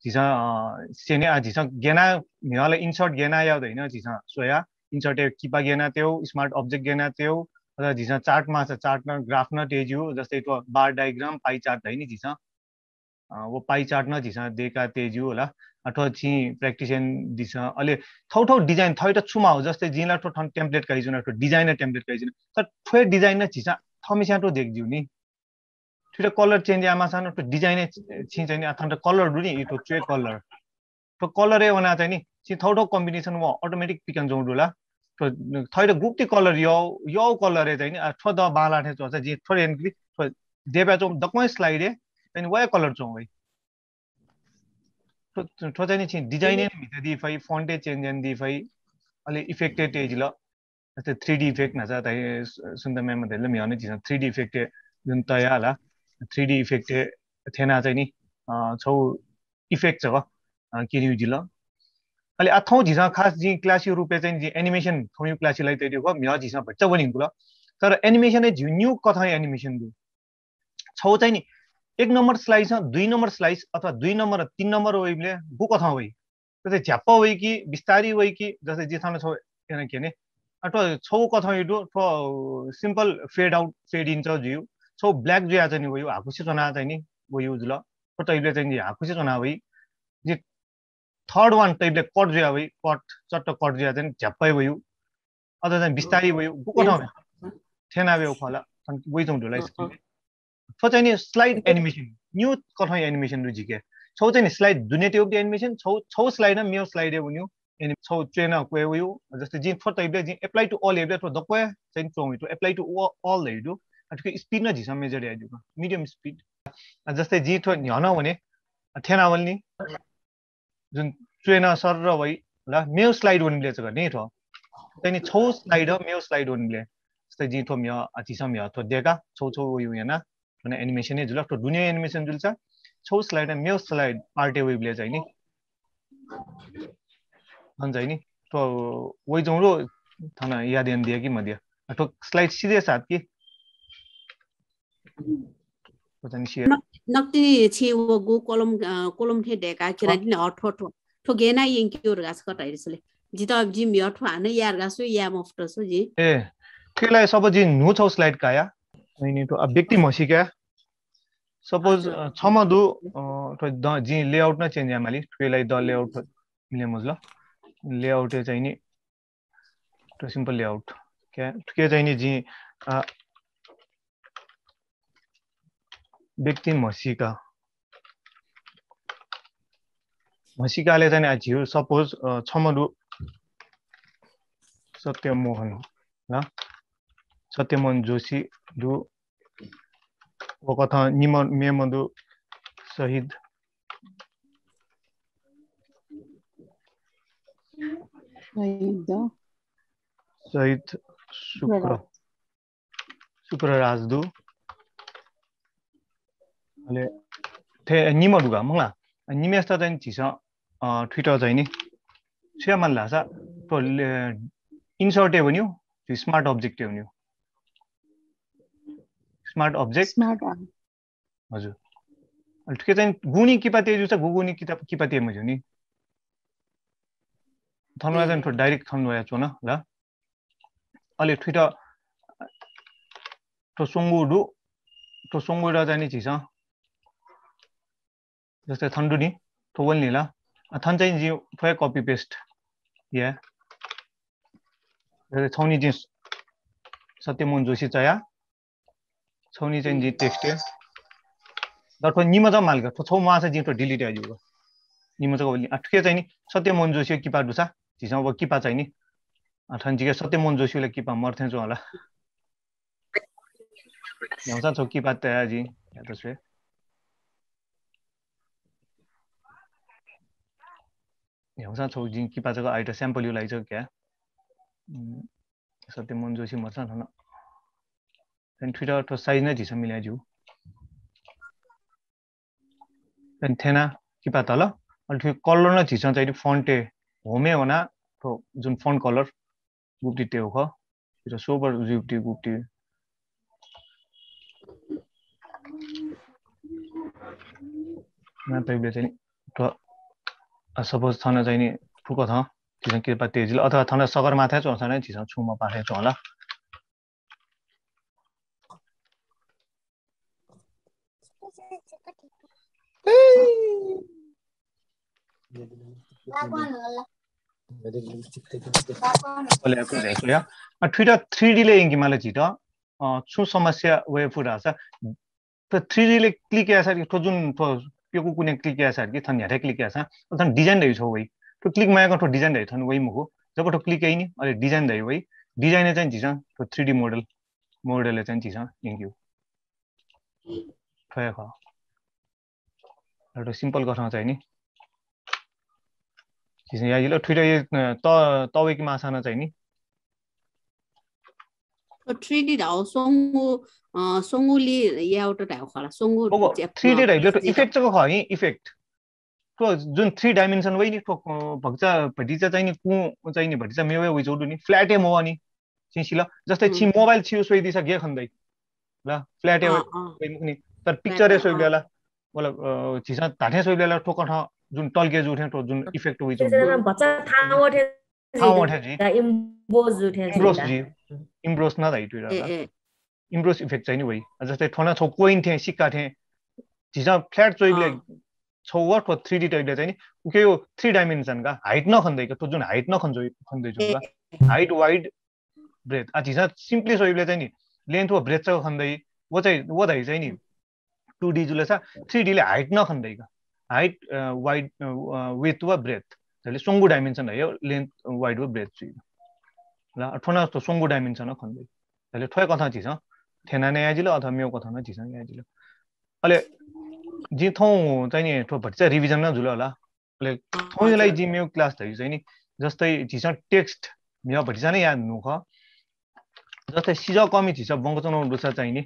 지상 세네 지상 게나 미알레 인서트 게나 याउँदैन 지상 soya insert Kipa गेना त्यो smart object गेना त्यो र जिसा चार्ट मा छ चार्ट न ग्राफ न तेजु जस्तै त्यो बार डायग्राम पाई चार्ट है नि जिसा वो पाई चार्ट न जिसा देका तेजु होला अथवा छि प्र्याक्टिसन दिसा अले थौ थौ डिजाइन थै त छुमा हो जस्तै जिला तो ठन टेम्प्लेट काइजुन तो डिजाइनर टेम्प्लेट काइजुन त थ्वे डिजाइन न जिसा थमिसा तो देखजु नि थ्वे कलर चेन्ज आमा सान तो डिजाइन छि चाहिँ अथन त कलर दुनी इतो चे कलर तो कलर ए वना चाहिँ नि छि थौ थौ कम्बिनेसन व ऑटोमेटिक पिकन जोडुला तो थै त गुप्ती कलर यो कलर ए चाहिँ नि थो द बाला थे छ जि थो एनक्ली देबा चो दक्मै स्लाइड ए then why color chong wai to चाहिँ नि डिजाइन नि भित्र दि फै फन्ट चेन्ज एन्ड दि फै अलि इफेक्टेड एज ल जस्तै 3D इफेक्ट न छ त सुन्दा मेम देले mi अनि जिन 3D इफेक्ट जुन तया होला 3D इफेक्ट थेना चाहिँ नि छौ इफेक्ट छ के नि जिल अलि अथौ जिसा खास जि क्लास रुपे चाहिँ जि एनिमेसन थौ क्लासलाई तेदि हो mi जिसा भच्च बनि गुल तर एनिमेसन ए न्यू कथा एनिमेसन दु छौ चाहिँ नि एक नंबर स्लाइस दुई नंबर स्लाइस अथवा दुई नंबर तीन नंबर वेबले गु कथा वइ जस्तै झ्याप्प वइ कि बिस्तारी वइ कि जस्तै जे थाना छौ एना केने अथवा छौ कथा इडु थो simple fade out fade in छ जिउ छौ ब्ल्याक जुया चाहिँ वइ हाकुसी जना चाहिँ नि वइ युज ल तो तैले चाहिँ नि हाकुसी जना वइ जे थर्ड वान तैले कट जुया वइ कट चट्ट कट जुया चाहिँ झ्याप्पै वइ अथवा चाहिँ बिस्तारी वइ गु कथा थेना वे खला वइ जौ ढुलाई स्क्रिन छौ चाहिँ नि स्लाइड एनिमेसन न्यू कथा एनिमेसन रु जिके छौ चाहिँ नि स्लाइड दुने त्यो एनिमेसन छौ छौ स्लाइड न मेयो स्लाइड उन्यु एनि छौ ट्रेन क्वे उयो जस्तै जि फर टाइपले जि एप्लाई टु ऑल एबले तो दक्वे चाहिँ Chong to apply to all दैदु अटके स्पीड न जिसम मेजर याजु मिडियम स्पीड जस्तै जि थो न्यान भने थेना वल्नी जुन ट्रेन सर र वइ ल मेयो स्लाइड वनले छ गर्ने थो चाहिँ छौ स्लाइड मेयो स्लाइड वनले जस्तै जि थो म्या अतिसम या थो देगा छौ छौ उयो याना भने एनिमेसन ए जुल तो दुनिया एनिमेसन जुल छ छौ slide Mayo slide Partey Webley चाहिँ नि हुन्छ नि तो वइ जौरो थाना याद एन दिया कि मदिया तो स्लाइड सीधे साथ कि पता नहीं शेयर नक्ति छि वो गो कलम थे डेका किरा दिन अठो ठो ठो गेना यंकी और गास कटाइसले जिता अब जि म्या ठो आने यार गासो या मफ्ट सो जी ए केलाई सब जि नु छौ स्लाइड काया नि तो अब व्यक्ति मसी क्या सपोज छमदु तो द जि लेआउट न चेन्ज आमाली केलाई द लेआउट मिले मजला लेआउट चाहिँ नि तो सिम्पल लेआउट क्या के चाहिँ नि जि व्यक्ति मसिकाले चाहिँ आजियो सपोज छमदु सत्यमोहन ल सत्यमोहन जोशी दु वो कथा निमन मेमदु शहीद शहीद शुक्र राजदु अले थे निमदुगा मंगला निमेस्ता चाहिँ छिसा ट्विटर चाहिँ नि छ्या मन लासा तो इन्सर्ट भन्यो स्मार्ट अब्जेक्ट भन्यो स्मार्ट अब्जेक्ट हजुर ठिकै चाहिँ गुनी किपाते जुसा गुगुनी किताब किपाते मजु नि थनवा चाहिँ थो डाइरेक्ट थनवा छु न ल अले ट्विटर तो सोंगु र जानि छिसा जस्तै थन्डु नि थोवल नि ल थन चाहिँ जि फय कपी पेस्ट या छौनी जि सत्यमोहन जोशी चया छौनी चाहिँ जि टेक्स्ट है दर्फ निम त मालका तो छौ मासा जि तो डिलीट आजु निम त बोली ठिकै चाहिँ नि सत्यमोहन जोशी किपा दुसा जिसा अब किपा चाहिँ नि थन जिके सत्यमोहन जोशीले किपा मर्थे छ होला यौसा छ किपा तया जी या त छ यौसा छ जि किपा जको आइटा स्याम्पल युलाई छ क्या सत्यमोहन जोशी मर्छ न then ट्विटर तो साइज नै जिस मिला जु then थेना कि पता ल अनि कलर न जिस चाहिँ फन्ट ए होमे होना तो जुन फन्ट कलर गुप्ती त्यो ख त्यो सोबर जुप्ती गुप्ती न तैले चाहिँ तो सपोज थाना चाहिँ नि ठुको थ जिसँग कृपा तेजिल अथवा थाना सगरमाथा चोर्छ नै जिसँग छुमा पाठे चोला Oleh aku deh so ya. Twitter 3D le ingi malah cita. Su समस्या वे पूरा सा. तो 3D ले क्लिक किया सर तो जुन तो प्योको कुने क्लिक किया सर कि थन यारे क्लिक किया सा. तो थन डिजाइन दे छो वही. तो क्लिक माया का तो डिजाइन दे थन वही मुको. जब तो क्लिक कहीं नहीं अरे डिजाइन दे वही. डिजाइन है चाहे चीज़ा तो 3D मॉडल है चाहे चीज़ा इंगियो. तो है का. तो सिंपल करना चाहिए नहीं. चीज़ें यार ये लो ट्विटर ये तो वे की मासाना चाहिए नहीं. 3D 的松屋里也有这代化了，松屋 3D 的就 effect 这个好因 effect 说准 3 dimension 为你说भक्जा Bhatija चाहिँ नि कु चाहिँ नि भटिजा मेवे वे जोडु नि फ्ल्याट ए मोवा नि सिसिला जस्तै छि मोबाइल छिउ सोइ दिसा गे खन्दै ल फ्ल्याट ए वे मुखनि तर पिक्चर ए सोइ बेला बोला छिसा ताठे सोइ बेला ठोक ठ जुन टल्के जुठे तो जुन इफेक्ट वे जोडु भचा थावठे जी इम्बोज जुठे इम्ब्रोस न दाइ टुरा इम्ब्रोस इफेक्ट चाहिँ नि वइ जस्तै ठोना छौ कोइन थे सिक्का थे छिसा फ्ल्याट सोइ बेला छौवा तो 3D टाइप ले चाहिँ नि उके यो 3 डाइमेन्सन का हाइट न खन्दै का तो जुन हाइट न खन्दै जुन हाइट वाइड ब्रेथ आ जिसा सिम्पली सोइले चाहिँ नि लेन्थ व ब्रेथ चाहिँ खन्दै वो दाइ चाहिँ नि 2D जुले सा 3D ले हाइट न खन्दै का हाइट वाइड विथ व ब्रेथ त्यसले सोंगु डाइमेन्सन है लेन्थ वाइड व ब्रेथ चाहिँ ल ठोना तो सोंगु डाइमेन्सन खन्दै त्यसले ठय कथा जिसा थेना ने आजिलो अथवा मेउ कथा न जिसा आजिलो अले जी थौं चाहिँ नि ठो भट्चा रिभिजन न जुल होला ले थौंलाई जी मेउ क्लास थै चाहिँ नि जस्तै जिसा टेक्स्ट मेउ भट्चा नै याद नु ख जस्तै सिजा कमी जिसा बंगचनो रुसा चाहिँ नि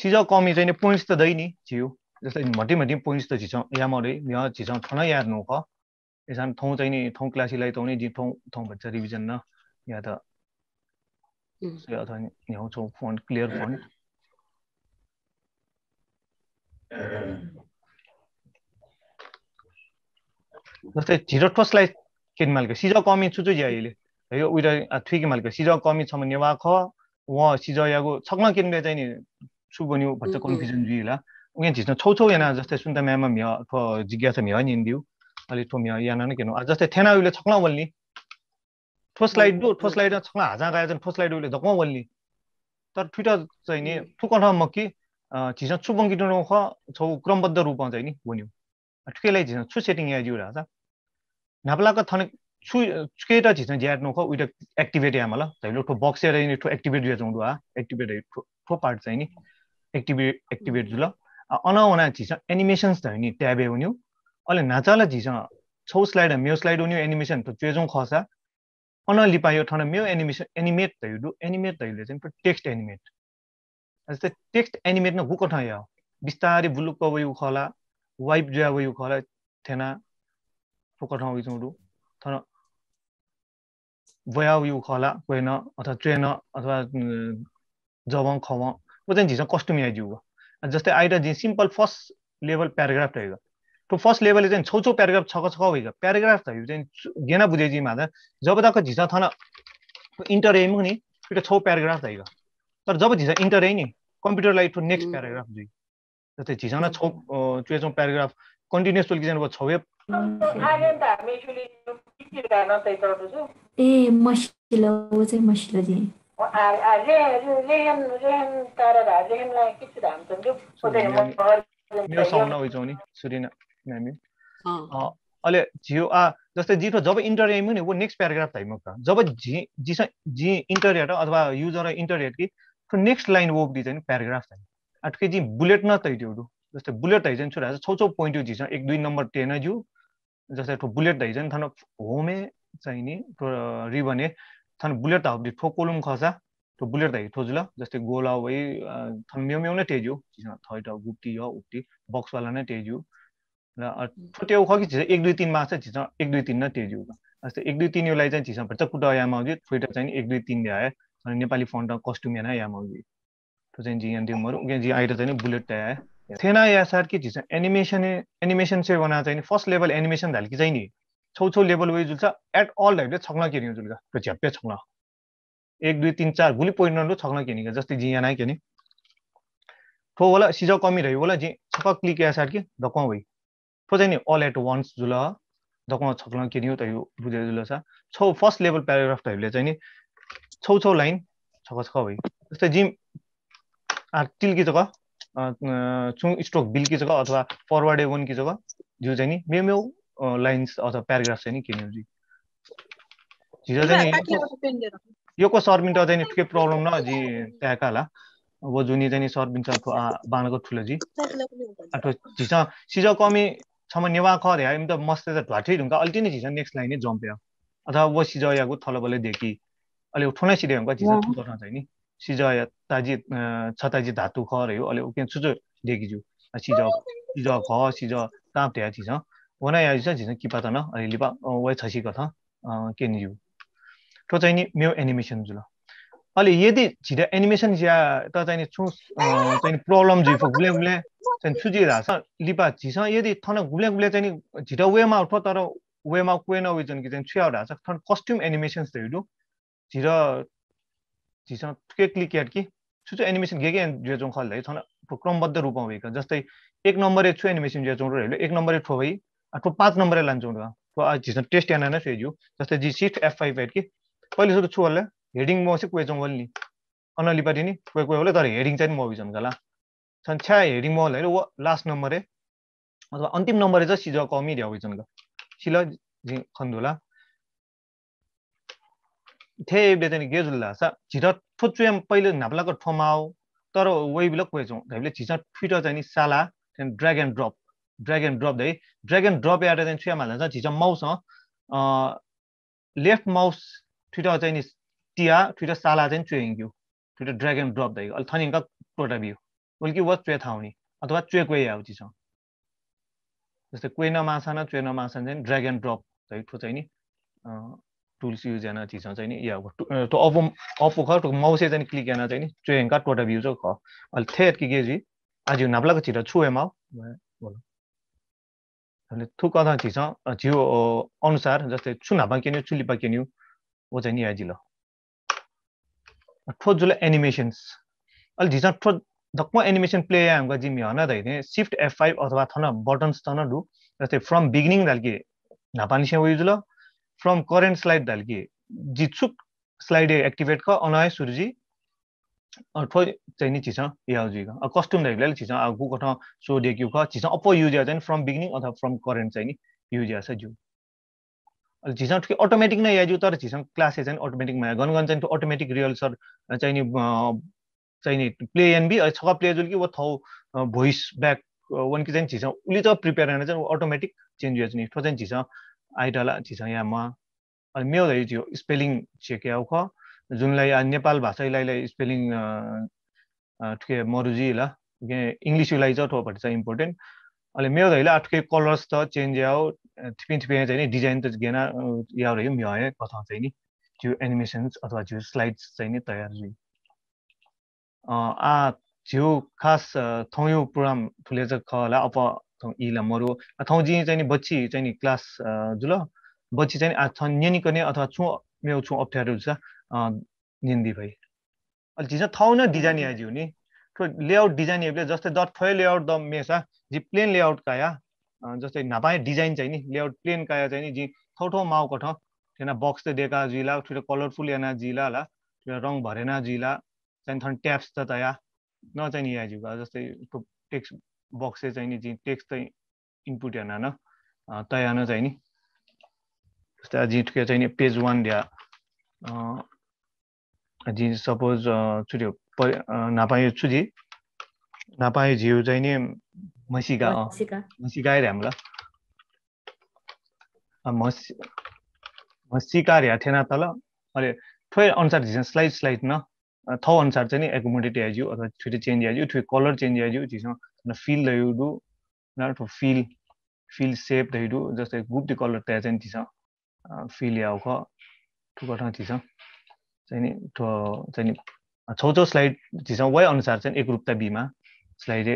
सिजा कमी चाहिँ नि पोइन्ट्स त दै नि जिउ जस्तै मटी पोइन्ट्स त जिसा या मरे मेउ जिसा थना याद नु ख एसान थौं चाहिँ नि थौं क्लासलाई त नि जी थौं भट्चा रिभिजन न या त या त न्याउ छौ फन्ट क्लियर फन्ट जस्तै झिरो ठोसलाई किनमालको सिजा कमी छु याइले यो उइरा थुकी मालको सिजा कमी छ भने वा ख व सिजा यागो छक्न किनले चाहिँ नि छु बन्यो भन्छ कन्फ्युजन जुइला उगे झिनो छौ याना जस्तै सुन्ता म्यामा म्या थ जिज्ञासा म्या नि दिउ अलि थो म्या याना न किन जस्तै थेना उइले छक्न वल्नी ठोसलाइड छक्न हाजा गाय जन ठोसलाइड उइले जक्म वल्नी तर ट्विटर चाहिँ नि ठुकन मक्की झिसा छु बंगिटनो ख छौ क्रमबद्ध रूपमा चाहिँ नि बन्यो ठुकेलाई झिसा छु सेटिङ या जुरा छ नापलाको थने छु छुकेटा झिसा ज्याट नो ख उइटा एक्टिभेट या मला तैलो ठो बक्स या नि ठो एक्टिभेट या जोंडु आ एक्टिभेट ठो पार्ट चाहिँ नि एक्टिभेट जुल अनाउना झिसा एनिमेशन्स त नि ट्याब ए हुन्यो अले नाचाला झिसा छौ स्लाइड मेउ स्लाइड हुन्यो एनिमेसन त चेजों खसा अन लिपायो थने मेउ एनिमेसन एनिमेट तैले चाहिँ टेक्स्ट एनिमेट जस्तै टेक्स्ट एनिमेट न गुको ठाया बिस्तारै बुलुक वयु खला वाइप ज्या वयु खला थेना फुको ठाउ जोडु थन वया वयु खला कोइन अथवा ट्रेन अथवा जबङ खव वो चाहिँ झिसा कस्टम या जुवा जस्तै आइटा जि सिम्पल फर्स्ट लेभल प्याराग्राफ रहेको तो फर्स्ट लेभलले चाहिँ छौ प्याराग्राफ छ होइगा प्याराग्राफ त चाहिँ गेना बुझे जी मादा जब तक झिसा थन इन्टर एम नि फिर छौ प्याराग्राफ रहेगा तर जब झिसा इन्टर है नि कम्प्युटरलाई टु नेक्स्ट प्याराग्राफ जुइ जस्तै झिसा न छौ चेजों प्याराग्राफ कन्टिन्युअस टोल किन छौए ए मसिलो चाहिँ मसिलो जी मेरो साउन्ड होइ नि सुरिना म्यामी अले जियो जस्तै जिठो जब इन्टर एम नि वो नेक्स्ट प्याराग्राफ थाइमक त जब जी इन्टर हेट अथवा युजर इन्टर हेट कि तो नेक्स्ट लाइन वो दी चाहिँ प्याराग्राफ थाइ अटके जी बुलेट न तैट्यो जस्तै बुलेट है चाहिँ छोरा छौ पोइन्ट जी 1 2 नम्बर 10 जु जस्तै ठो बुलेट है चाहिँ थन होमे चाहिँ नि रिबने थन बुलेट हाउ ठो कोलम खसा तो बुलेट दाइ ठोजुल जस्तै गोला वइ थन मेउ न तेजु थैट गुप्ती हो उक्ति बक्स वाला न तेजु र ठोटेउ खकि 1 2 3 मा चाहिँ 1 2 3 न तेजु जस्तै 1 2 3 यो लाई चाहिँ छिसा भन्छ कुटा या माउजी ट्विटर चाहिँ 1 2 3 ल्याए अनि नेपाली फन्ट कस्ट्युम याना या माउजी तो चाहिँ जी एन्डी मरु उगे जी आइटा चाहिँ बुलेट आए थेना या सर की जिस एनिमेशन से बना चाहिए फर्स्ट लेवल एनिमेशन डाल की चाहिए छौ लेवल वे जुल एट ऑल डाइले छक्ना के नहीं जुलगा तो झ्याप्पे छक्ना 1 2 3 4 गुली पोइन्ट नंदो छक्ना के नहीं जस्ती जी यहाँ के नहीं तो वाला सीजो कमी रही वाला जी छक्का क्लिक या सर की दको वही तो चाहिए ऑल एट वंस जुला दको छक्ना के नहीं होता है बुझे जुला सा छौ फर्स्ट लेवल पैराग्राफ डाइले चाहिए छौ लाइन छक्का छक्का वही जस्ते जी टिल की जगह चुङ स्ट्रोक बिल की जगह अथवा फरवर्ड वन की जगह जो चाहिँ नि मेउ लाइन्स अथवा प्याराग्राफ चाहिँ नि किन्यो जी जिरो चाहिँ नि यो को सर्बिन त चाहिँ नि के प्रब्लम न जी त्याका ला वो जुनी चाहिँ नि सर्बिन छ बानको ठुलो जी अथवा जिसा सिजो कमी छम नेवा ख रे हम त मस्त त ढ्वाठी ढुंगा अल्टिने जिसा नेक्स्ट लाइन जम्प या अथवा वो सिजो याको थलबले देखि अलि उठोनै सिधै हुन्छ जिसा गर्न चाहिँ नि सिजो या ताजी छताजी धातु ख रे अलि उके छुजो देखिजु सिजो सिजो ख सिजो ताप त्या जिसा वना या जिसा जिसा कि पता न अलि लिपा वे छसी कथा के निजु तो चाहिँ नि मेउ एनिमेसन जुल अलि यदि छिटा एनिमेसन या त चाहिँ नि छु चाहिँ नि प्रब्लम जि फो गुले गुले चाहिँ छुजि रास लिपा जिसा यदि थन गुले गुले चाहिँ नि छिटा वेमा उठो तर वेमा क्वेन वे जन कि चाहिँ छ्या रास थन कस्ट्युम एनिमेसन्स देउ छिरा जिसा के क्लिक यार कि छुजो एनिमेसन गेगे जे जों खल्दै थन क्रमबद्ध रूपमा भएका जस्तै 1 नम्बर छु एनिमेसन जे जों रहले 1 नम्बर ठो भई अथवा 5 नम्बर लान्छौँ र तो जिसा टेस्ट याना न फेजु जस्तै जी शिफ्ट F5 हेड कि पहिले सुरु छु होला हेडिङ म चाहिँ क्वे जों वल्नी अनलि पाटी नि क्वे क्वे होला तर हेडिङ चाहिँ म बिजन गला छन्छा हेडिङ म होला वो लास्ट नम्बर अथवा अन्तिम नम्बर चाहिँ सिजो कमी ल्याउ बिजन ग सिला जी खन्दुला थे बेतनी गेजुल्ला सा जिरा ठुचुम पहिले नापलाको ठमाउ तर वे बिलक क्वेजौ हामीले जिसा ट्विटर चाहिँ नि साला drag and drop they drag and drop यार चाहिँ छ्या माल्ला जिसा माउस लेफ्ट माउस ट्विटर चाहिँ नि टिया ट्विटर साला चाहिँ चुइङ्ग्यु ट्विटर ड्र्याग एन्ड ड्रप दे अल थनिङका टोटा बिउ उल्की व चुए थाउनी अथवा चुए क्वे आउ जिसा जस्तै क्वेना मासाना चुएना मासा चाहिँ ड्र्याग एन्ड ड्रप दे ठो चाहिँ नि टुल्स युज याना चिज चाहिँ नि या तो अप ख तो माउसे चाहिँ क्लिक याना चाहिँ नि चुएङका टोटा भ्यू जो ख अल थेट कि गेजी आज नापलाको छिरा छुए माउ बोल अनि थु कथा चिज जियो अनुसार जस्तै छु नापा केन्यु चुलिपा केन्यु वो चाहिँ नि याजिल ठो जुल एनिमेशन्स अल जिसा ठो धक्म एनिमेशन प्ले या हमका जिमी हना दैने शिफ्ट F5 अथवा थन बटन्स थन दु जस्तै फ्रम बिगिनिङ दालके नापानी से वयुजुल फ्रम करेन्ट स्लाइड दालके जिछुक स्लाइड एक्टिभेट क अनाय सुरजी ठो चाहिँ नि छिस या जुइगा कस्टम दाइले छिस गु कठ सो डेक्यु क छिस अप युज या चाहिँ फ्रम बिगिनिङ अथवा फ्रम करेन्ट चाहिँ नि युज या छ जु छिस ठिक अटोमेटिक नै या जु तर छिस क्लास चाहिँ अटोमेटिक मा गन चाहिँ अटोमेटिक रियल सर चाहिँ नि प्ले एन बी छका प्ले जुल कि वो थौ भोइस बैक वन की चाहिँ छिस उली त प्रिपेयर हैन चाहिँ अटोमेटिक चेन्ज या नि ठो चाहिँ छिस आइडला छिस या म अनि मेरो दै थियो स्पेलिङ चेक याउ ख जुनलाई नेपाल भाषालाई स्पेलिङ ठिकै मरुजी ला इंग्लिश लाई चाहिँ ठोपट चाहिँ इम्पोर्टेन्ट अहिले मेरो दैले आठके कलर्स त चेन्ज याउ थिपिन थिपिन चाहिँ नि डिजाइन त गेना याउ रह्यो म्याए कथा चाहिँ नि त्यो एनिमेसन्स अथवा त्यो स्लाइड्स चाहिँ नि तयार जुइ त्यो खास थौयो प्रोग्राम ठुले चाहिँ खला अप इला मरु थौ जी चाहिँ नि बच्ची चाहिँ नि क्लास जुल बच्ची चाहिँ आ न्यनी कने अथवा छु मेउ छु अप्ठ्यारो छ निन्दी भई अल जिसा थौ न डिजाइन या जिउ नि तो लेआउट डिजाइन हेबले जस्तै द थय लेआउट द मेसा जी प्लेन लेआउट काया जस्तै नपाए डिजाइन चाहिँ नि लेआउट प्लेन काया चाहिँ नि जी थौ थौ माउ कठ तेना बक्स त देका जिला थुरे कलरफुल याना जिला ला रङ भरेना जिला चाहिँ थन ट्याब्स त तया न चाहिँ नि या जिउ जस्तै टेक्स्ट बक्स चाहिँ नि जी टेक्स्ट चाहिँ इनपुट याना न तया न चाहिँ नि जस्तै जी ठुके चाहिँ नि पेज 1 या जी सपोज छुट्यो नापाए छुजी नापाए जिउ चाहिँ नि मसिका रे हामीला मसिका रे थेना तल अले थोय अनुसार जिस स्लाइड न थौ अनुसार चाहिँ नि एकोमोडेट याजु अथवा छुटे चेन्ज याजु थुय कलर चेन्ज याजु जिस न फिल दयु दु न तो फिल शेप दयु जस्तै ग्रुप दि कलर त्या चाहिँ जिस फिल याउ ख ठुकठा जिस चाहिँ नि तो चाहिँ नि छौ छौ स्लाइड जिस वे अनुसार चाहिँ एकरूपता बीमा स्लाइड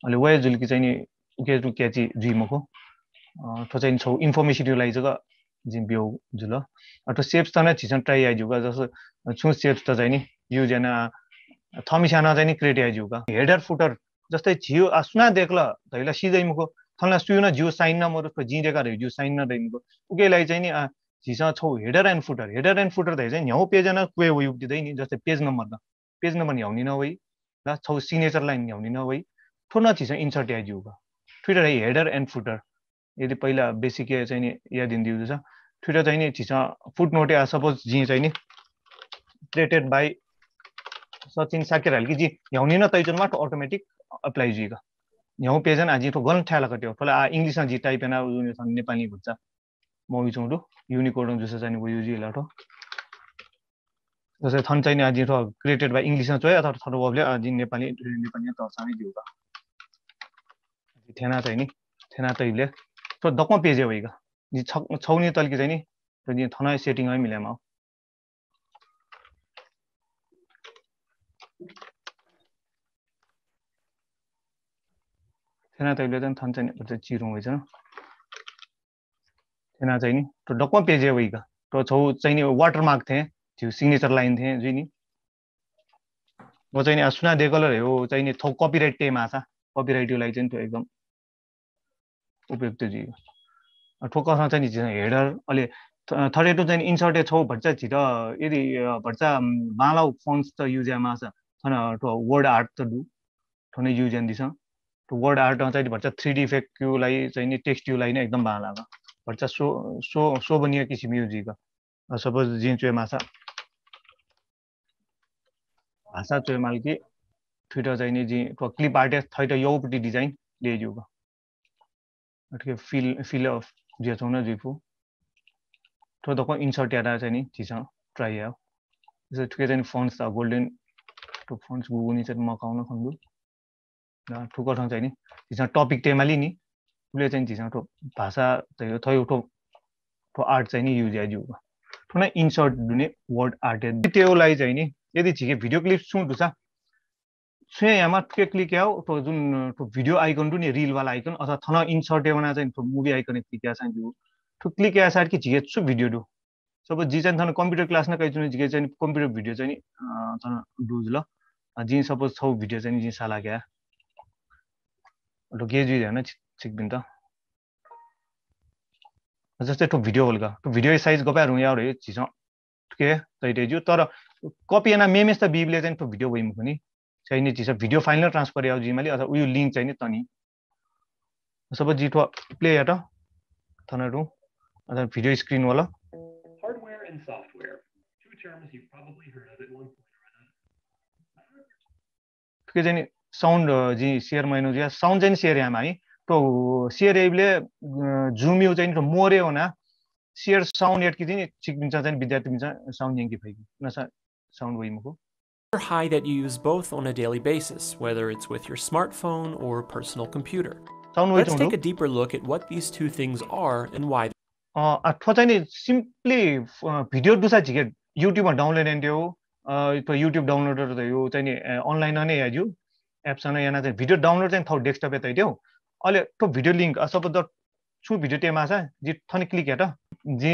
अहिले वे जुल कि चाहिँ नि के रु के ची जी मको तो चाहिँ छौ इन्फर्मेसन लाई जगा जिन बियो जुल अto सेप्स त न छिसन ट्राई आ जुगा जसो छु सेप्स त चाहिँ नि युज एना थमिसाना चाहिँ नि क्रिएट आ जुगा हेडर फुटर जस्तै छियो सुना देखला तैला सिधै मको थला सुना जियो साइन न मरो जी रेका रे जियो साइन न दैमको उकेलाई चाहिँ नि झिसा छौ हेडर एन्ड फुटर दै चाहिँ न्याउ पेज न क्वे वे दिदै नि जस्तै पेज नम्बर न्याउनी न वइ ल छौ सिग्नेचर लाइन न्याउनी न वइ थोना झिसा इन्सर्ट आ जुगा ट्विटर हेडर एन्ड फुटर यदि पहिला बेसिक चाहिँ नि याद दिदिउ छ ट्विटर चाहिँ नि झिसा फुटनोट या सपोज जी चाहिँ नि क्रिएटेड बाइ सचिन साकेर हल्की जी न्याउनी न तैजनमा अटोमेटिक अप्लाई जुगा न्याउ पेज न आजि तो गन ठ्याला कट्यो फला इंग्लिश जी टाइप एना नेपाली भन्छ म विचौडु युनिकोड जसो चाहिँ वो युज इलाटो जसै थन चाहिँ आजि तो क्रिएटेड बाइ इंग्लिश न चाहिँ अथवा थरो वबले आजि नेपाली त सानै दिउगा थेना चाहिँ नि थेना तैले तो दक्म पेज होइगा जी छौनी तलकी चाहिँ नि तो जी थना सेटिङ है मिलेमा थेना तैले चाहिँ थन चाहिँ चिरो हुन्छ थेना चाहिँ नि तो डक्म पेज होइगा तो छौ चाहिँ नि वाटरमार्क थे जो सिग्नेचर लाइन थे जी नि वो चाहिँ नि सुना देखल रे हो चाहिँ नि थौ कपिराइट टेम आसा कपिराइट यो लागि चाहिँ त्यो एकदम उपयुक्त जी ठोकसँग चाहिँ नि हेडर अहिले 32 चाहिँ इन्सर्टेड छौ भन्छ छिट यदि भन्छ बालाउ फन्ट्स त युज यामा छ थन वर्ड आर्ट त दु थने युज एन दिस तो वर्ड आर्ट चाहिँ भन्छ 3D इफेक्ट क्यू लाई चाहिँ नि टेक्स्ट यू लाई नै एकदम बाला भन्छ शोभनीय किसिम युज सपोज जिन चुए माछा भाषा चुए माल कि ट्विटर चाहिँ नि जी क्लिप आर्टिस्ट थैट योपटी डिजाइन ले जुगा अटके फिल अफ जे छौ न जिफु तो दको इन्सर्ट यादा चाहिँ नि छिसा ट्राई आउ जस्तो ठुके चाहिँ फन्ट्स त गोल्डन तो फन्ट्स गुगुनी चाहिँ मकाउन खन्नु न ठुको ठाउँ चाहिँ नि छिसा टपिक टेमाली नि उले चाहिँ छिसा तो भाषा चाहिँ थयो तो आर्ट चाहिँ नि युज आजुगा थोना इन्सर्ट दुने वर्ड आर्ट त्योलाई चाहिँ नि यदि छिके भिडियो क्लिप सुन दुसा सुए यामा ठुके क्लिक आउ तो जुन तो भिडियो आइकन दुने रील वाला आइकन अथवा थना इन्सर्ट एवना चाहिँ तो मुभी आइकन क्लिक या चाहिँ जो तो क्लिक या साइड कि छिके छु भिडियो दु सपोज जी चाहिँ थना कम्प्युटर क्लास न कहि जुन छिके चाहिँ कम्प्युटर भिडियो चाहिँ थना दुज ल जी सपोज छौ भिडियो चाहिँ जी साला क्या तो गेज जुइ हैन छिकबिन त जस्तै तो भिडियो होलगा तो भिडियो साइज गपार हुँ यार छिस के तैटेजु तर कपी एना मेमेस त बिबले चाहिँ तो भिडियो वइम पनि चाहिँ नि छिस भिडियो फाइल न ट्रान्सफर याउ जिमाली अथवा उयो लिंक चाहिँ नि तनी सपोज जी तो प्ले या त थनरु अथवा भिडियो स्क्रिन वाला hardware and software, two terms you've probably heard of at one point or another. के चाहिँ नि साउन्ड जी शेयर मैनु या साउन्ड चाहिँ शेयर यामा है तो शेयर एबले जुम यु चाहिँ मोरे होना शेयर साउन्ड एट कि चाहिँ छिकबिन्छ चाहिँ विद्यार्थी बिन्छ साउन्ड यंकी फैकी नसा sound वइमको High that you use both on a daily basis, whether it's with your smartphone or personal computer. Let's take a deeper look at what these two things are and why. अथवा चाहिँ नि simply video दुसा छिके युट्युबमा download एन्डियो तो YouTube downloader त यो चाहिँ नि अनलाइन नै याजु एप्स न याना चाहिँ भिडियो डाउनलोड चाहिँ थौ डेस्कटप ए तैट्यो अहिले तो भिडियो लिंक सपोज द छु भिडियो टेमा छ जी थनि क्लिक हेट जी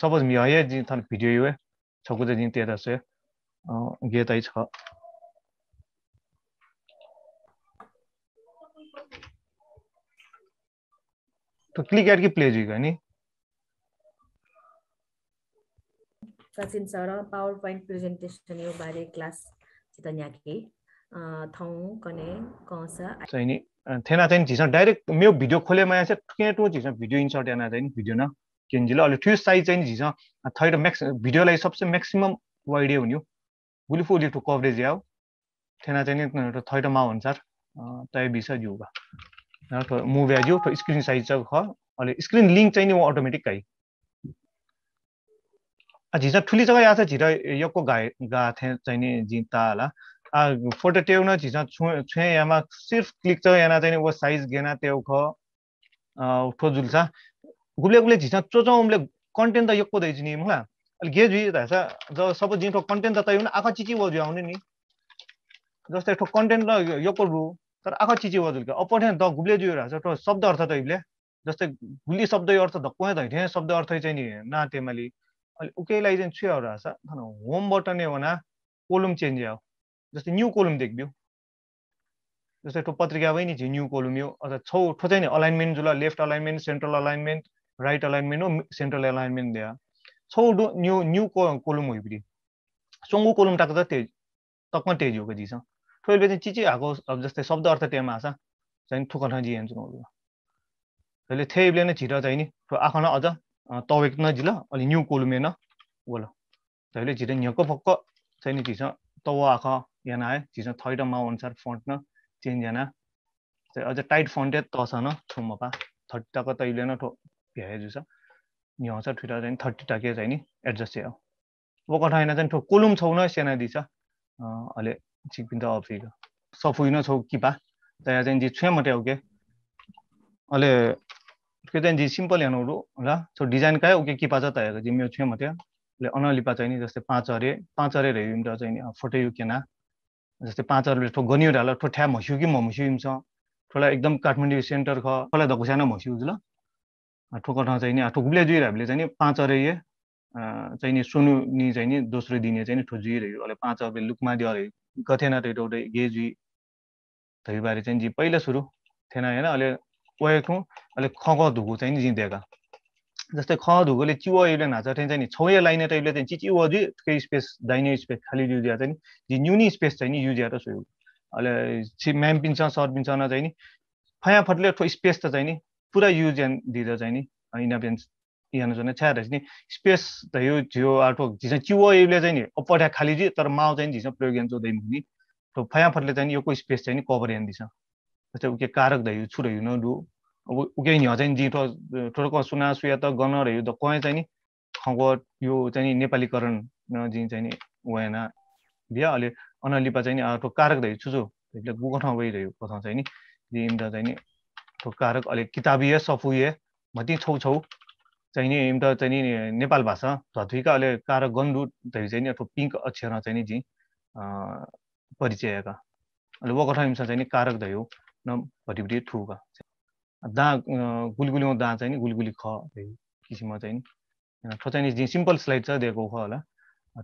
सपोज मि हय जी थन भिडियो यो छको चाहिँ जी तेरा से गे तै छ तो क्लिक एट की प्ले जुगा नि सचिन सर पावरपोइन्ट प्रेजेन्टेसन यो बारे क्लास चितन्या के थौ कने कसा चाहिँ नि थेना चाहिँ झिस डाइरेक्ट मेरो भिडियो खोले माया चाहिँ के टो झिस भिडियो इन्सर्ट याना चाहिँ भिडियो न केन्जिला अलि ठ्यु साइज चाहिँ झिस थैड मैक्स भिडियोलाई सबसे मैक्सिमम वाइड हुन्यो बुलिफुली टु कभरेज याउ थेना चाहिँ नि थैड मा अनुसार तय बिसा जुगा न मुभ याजु तो स्क्रिन साइज चाहिँ ख अलि स्क्रिन लिंक चाहिँ नि अटोमेटिक काइ झिस ठुली जग्गा या छ झिर यको गा थे चाहिँ नि जिताला फोटो टेउ न झिस छुए यामा सिर्फ क्लिक छ याना चाहिँ वो साइज गेना तेउ ख उठो जुलसा गुले गुले झिस चोचो उमले कन्टेन्ट त यको दै नि मुला अलि गे जुइ थासा ज सपोज जिन कन्टेन्ट त तयु न आखा चिची वो आउने नि जस्तै ठो कन्टेन्ट ल यको रु तर आखा चिजे वजुल के अपठ्यान द गुब्ले जुयो राछ त शब्द अर्थ त इबले जस्तै गुली शब्द अर्थ द कोहे दै थे शब्द अर्थ चाहिँ नि ना तेमाली अलि उकेलाई चाहिँ छुया राछ थन होम बटन वना कोलम चेन्ज आयो जस्तै न्यू कोलम देख्बियो जस्तै तो पत्रिका वै नि छ न्यू कोलम यो अथवा छौ ठो चाहिँ नि अलाइनमेन्ट जुल left alignment central alignment right alignment हो सेन्ट्रल अलाइनमेन्ट दिया छौ न्यू कोलम होइबि सोंगु कोलम टाक त तेज तकमा तेज हो गजिस ठोइले चाहिँ चिची आको अब जस्तै शब्द अर्थ टेमा आछ चाहिँ ठुकन जी हेन्छु न अहिले थेइबले नै छिरा चाहिँ नि ठो आखन अझ तवेक न जिल अलि न्यू कोलम न बोल अहिले छिरा न्यको फक्क चाहिँ नि चिस तव आख याना है चिस थैट मा अनुसार फन्ट न चेन्ज याना अझ टाइट फन्ट तस न छुमपा 30 टका तैले न ठो भ्याए जुस न्यौ छ ठुटा चाहिँ 30 टके चाहिँ नि एडजस्ट हो वो कठाइना चाहिँ ठो कोलम छौ न सेना दिछ अले छिकपिन त अफिक सफुइन छौ किपा तया चाहिँ जी छ्या मटे ओके अले के चाहिँ जी सिम्पल यानहरु ल छौ डिजाइन काय ओके किपा छ तया जी मेरो छ्या मटे ले अनलिपा चाहिँ नि जस्तै 5 अरे रहिम त चाहिँ नि फोटो यु केना जस्तै 5 अरे ठो गनियो डाल ठो ठ्या मस्यु कि मस्यु इम छ ठोला एकदम काठमाडौँ सेन्टर ख ठोला दकुसाना मस्यु जुल ठोकठा चाहिँ नि ठोकले जुइ हामीले चाहिँ नि 5 अरे ये चाहिँ नि सुनु नि चाहिँ नि दोस्रो दिने चाहिँ नि ठो जुइ रह्यो अले 5 अरे लुकमा दियो रे कथेना रेटौडे गेजी धैबारे चाहिँ जी पहिला सुरु थिएन हैन अले ओएको अले खग धुगु चाहिँ नि जिदेका जस्तै ख धुगुले चिउ एले नाच चाहिँ नि छौया लाइन टाइपले चाहिँ चिचिउ अझै के स्पेस दाइने स्पेस खाली युज या चाहिँ नि न्यूनी स्पेस चाहिँ नि युज या त सुरु अले छि म्याम पिन्छ सर पिन्छ न चाहिँ नि फया फटले ठो स्पेस त चाहिँ नि पुरा युज एन दिदा चाहिँ नि हैन पेन यान जने छ्या रहेछ नि स्पेस त यो जियो आटो जिस चिउ एले चाहिँ नि अपठ्या खाली जी तर माउ चाहिँ जिस प्रयोग यान जोदै मुनि तो फया फटले चाहिँ यो को स्पेस चाहिँ नि कभर यान दिस जस्तै उके कारक दै छुरै न दु उके नि चाहिँ जी ठोरको सुना सुया त गन रह्यो द कय चाहिँ नि खगो यो चाहिँ नि नेपालीकरण न जी चाहिँ नि वयना बिया अले अनलिपा चाहिँ नि ठो कारक दै छुजु એટલે गुगठा वइ रह्यो कथा चाहिँ नि जी इमदा चाहिँ नि ठो कारक अले किताबीय सफुये मति छौ छौ चाहिँ नि इमदा चाहिँ नि नेपाल भाषा धथुइका अले कारक गन्धु दै चाहिँ नि ठो पिंक अक्षर चाहिँ नि जी परिचयका अले वगठा इमसा चाहिँ नि कारक दैयो न भटिभि ठुका दा गुलगुली दा चाहिँ नि गुलगुली ख किसिम चाहिँ नि ठो चाहिँ नि जी सिम्पल स्लाइड छ दिएको ख होला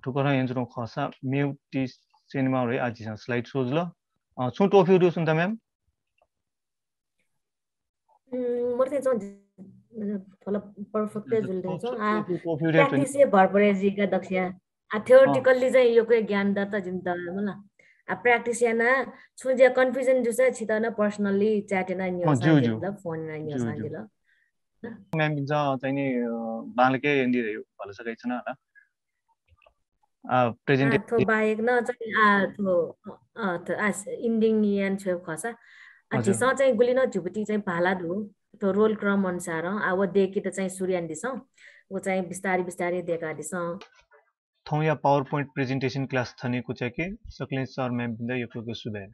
ठुकरा यन्त्र खसा म्युटी सिनेमा रे आज स्लाइड सोज ल छु टोफी रु सुन्दा म्याम मर्थे छ थोला पर्फेक्ट जुल्दै छ प्र्याक्टिस भरपरे जिका दक्षिया थ्योरेटिकली चाहिँ यो के ज्ञान दत्ता जिन्दा होला प्र्याक्टिस याना छुजे कन्फ्युजन जुसा छितन पर्सनली च्याटेन नि होला फोन नि होला म्याम बिन्छ चाहिँ नि बालके एन्डी रह्यो भल सकै छैन होला प्रेजेन्टेसन थो बाहेक न चाहिँ थो इन्डिङ यान छ खसा जिस चाहिँ गुली न झुपटी चाहिँ भाला धु तो रोल क्रम अनुसार अब देखि त चाहिँ सूर्यान दिस वो चाहिँ बिस्तारै बिस्तारै देखा दिस थौ या पावर पोइन्ट प्रेजेन्टेसन क्लास थनेको चाहिँ के सकले सर म्याम बिन्दा यो प्रोग्रेस सुधार